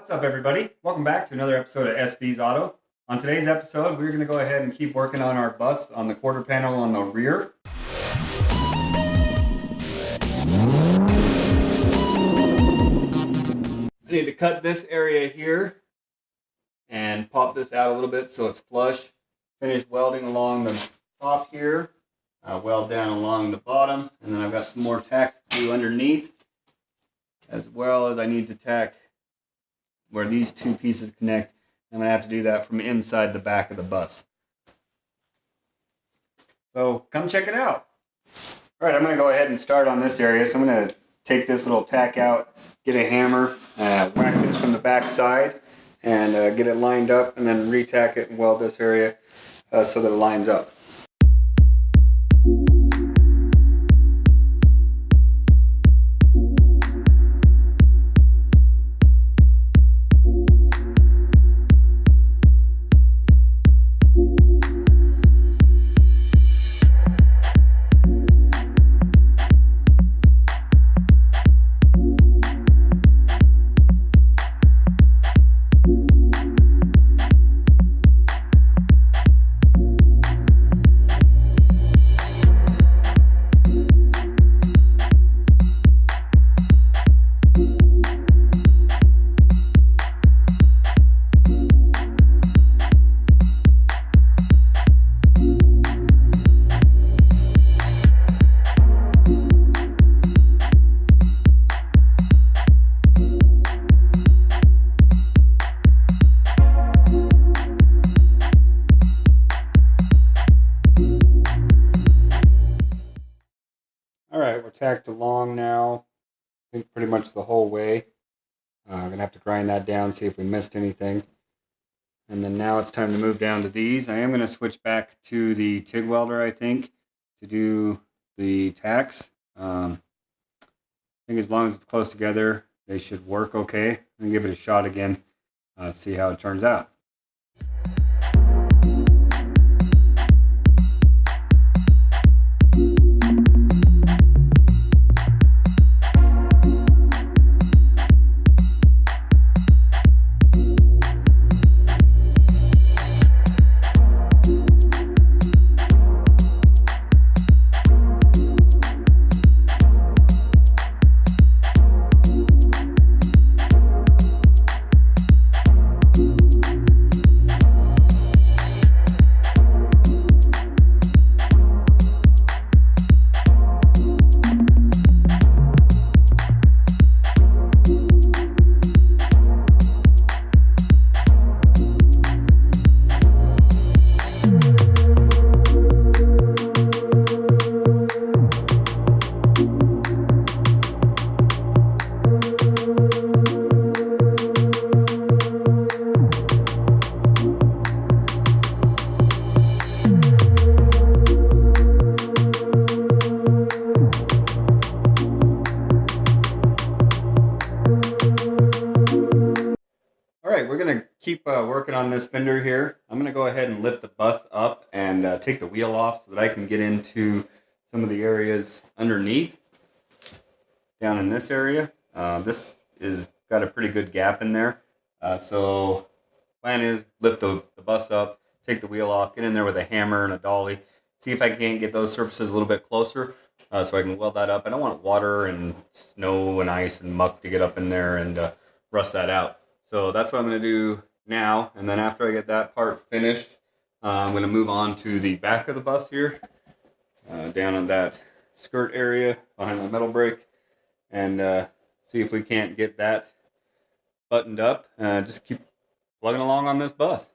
What's up, everybody? Welcome back to another episode of SV's Auto. On today's episode, we're going to go ahead and keep working on our bus on the quarter panel on the rear. I need to cut this area here and pop this out a little bit so it's flush. Finish welding along the top here, weld down along the bottom, and then I've got some more tacks to do underneath, as well as I need to tack where these two pieces connect. I'm going to have to do that from inside the back of the bus. So come check it out. All right, I'm going to go ahead and start on this area. So I'm going to take this little tack out, get a hammer, whack this from the back side, and get it lined up, and then re-tack it and weld this area so that it lines up. Alright, we're tacked along now, I think pretty much the whole way. I'm going to have to grind that down, see if we missed anything. And then now it's time to move down to these. I am going to switch back to the TIG welder, I think, to do the tacks. I think as long as it's close together, they should work okay. I'm going to give it a shot again, see how it turns out. We're going to keep working on this fender here. I'm going to go ahead and lift the bus up and take the wheel off so that I can get into some of the areas underneath. Down in this area. This is got a pretty good gap in there. So plan is lift the bus up, take the wheel off, get in there with a hammer and a dolly, see if I can't get those surfaces a little bit closer so I can weld that up. I don't want water and snow and ice and muck to get up in there and rust that out. So that's what I'm going to do now, and then after I get that part finished, I'm going to move on to the back of the bus here, down in that skirt area behind the metal brake, and see if we can't get that buttoned up. Just keep plugging along on this bus.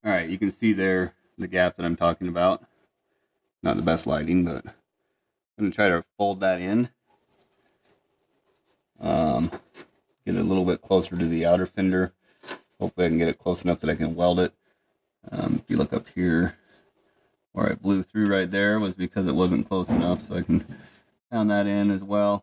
All right, you can see there the gap that I'm talking about. Not the best lighting, but I'm going to try to fold that in. Get it a little bit closer to the outer fender. Hopefully I can get it close enough that I can weld it. If you look up here, where I blew through right there was because it wasn't close enough, so I can pound that in as well.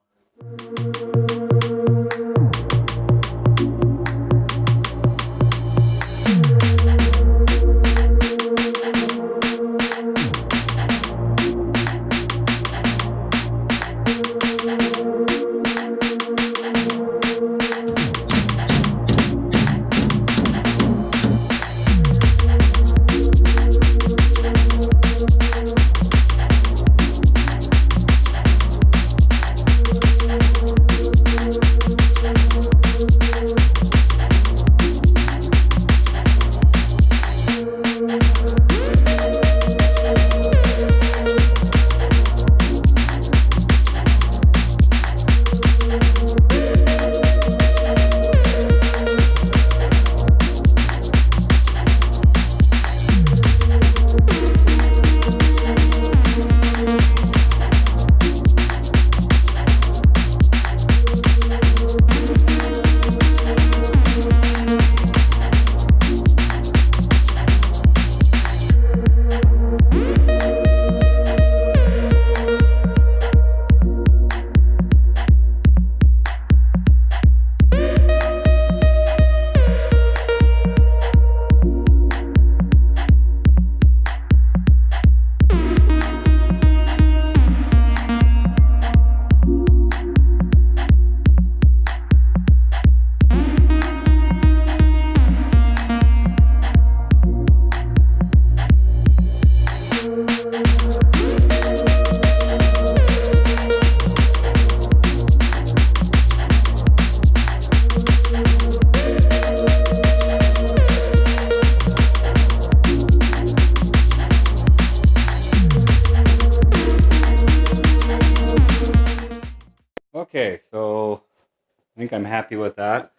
think I'm happy with that.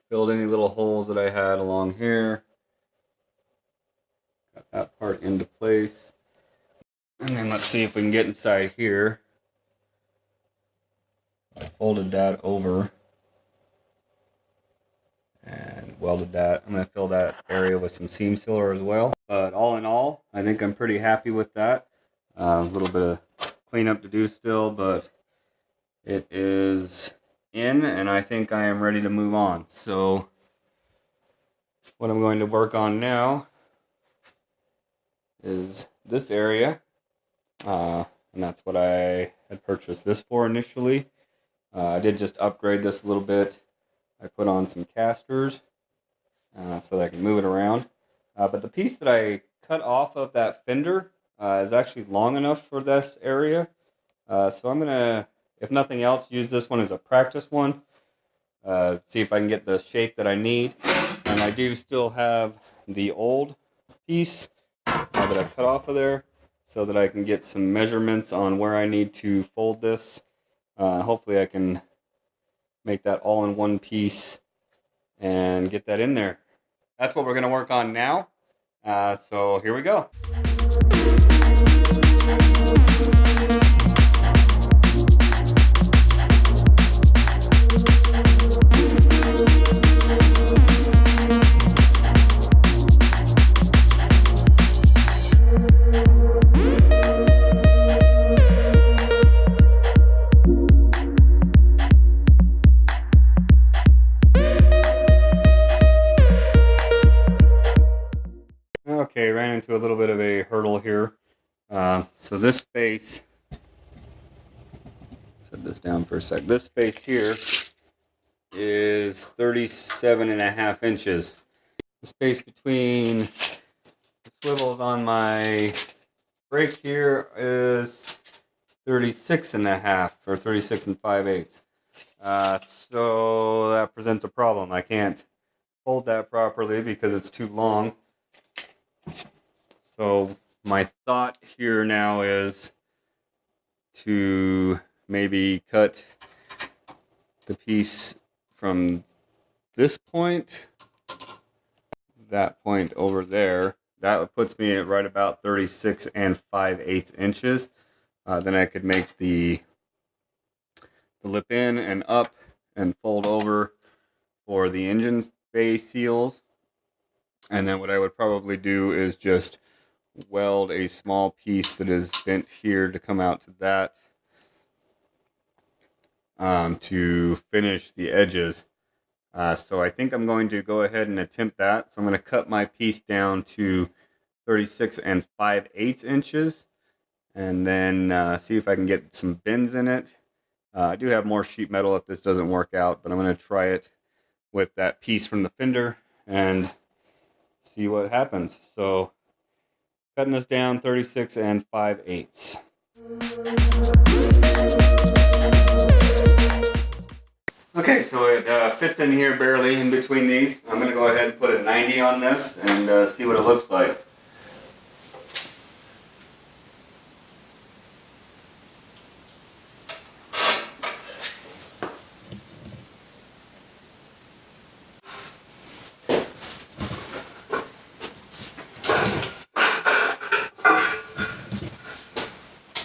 Filled any little holes that I had along here. Got that part into place. And then let's see if we can get inside here. I folded that over and welded that. I'm going to fill that area with some seam sealer as well. But all in all, I think I'm pretty happy with that. A little bit of cleanup to do still, but it is in, and I think I am ready to move on. So what I'm going to work on now is this area, and that's what I had purchased this for initially. I did just upgrade this a little bit. I put on some casters so that I can move it around. But the piece that I cut off of that fender is actually long enough for this area. So I'm going to, if nothing else, use this one as a practice one. See if I can get the shape that I need. And I do still have the old piece that I cut off of there so that I can get some measurements on where I need to fold this. Hopefully I can make that all in one piece and get that in there. That's what we're going to work on now. So here we go. Okay, ran into a little bit of a hurdle here. So this space, set this down for a sec. This space here is 37.5 inches. The space between the swivels on my brake here is 36.5 or 36 5/8. So that presents a problem. I can't hold that properly because it's too long. So my thought here now is to maybe cut the piece from this point, that point over there. That puts me at right about 36 5/8 inches. Then I could make the lip in and up and fold over for the engine bay seals. And then what I would probably do is just weld a small piece that is bent here to come out to that to finish the edges. So I think I'm going to go ahead and attempt that. So I'm going to cut my piece down to 36 5/8 inches and then see if I can get some bends in it. I do have more sheet metal if this doesn't work out, but I'm going to try it with that piece from the fender and see what happens. So cutting this down 36 5/8. Okay, so it fits in here barely in between these. I'm going to go ahead and put a 90 on this and see what it looks like.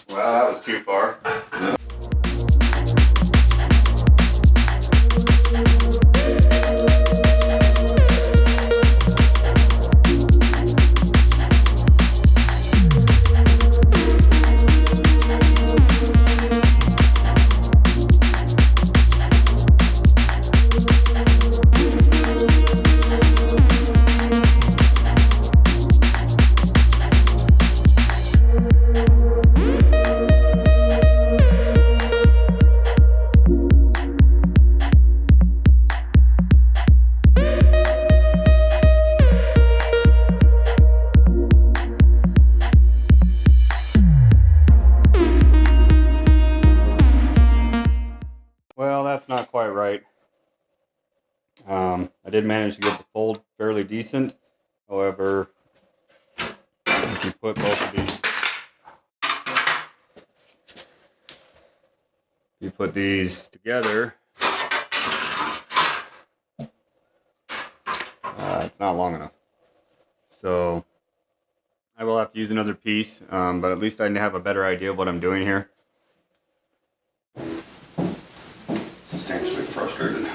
Well, that was too far. Well, that's not quite right. I did manage to get the fold fairly decent. However, if you put both of these, together, it's not long enough. So I will have to use another piece, but at least I have a better idea of what I'm doing here. Substantially frustrated.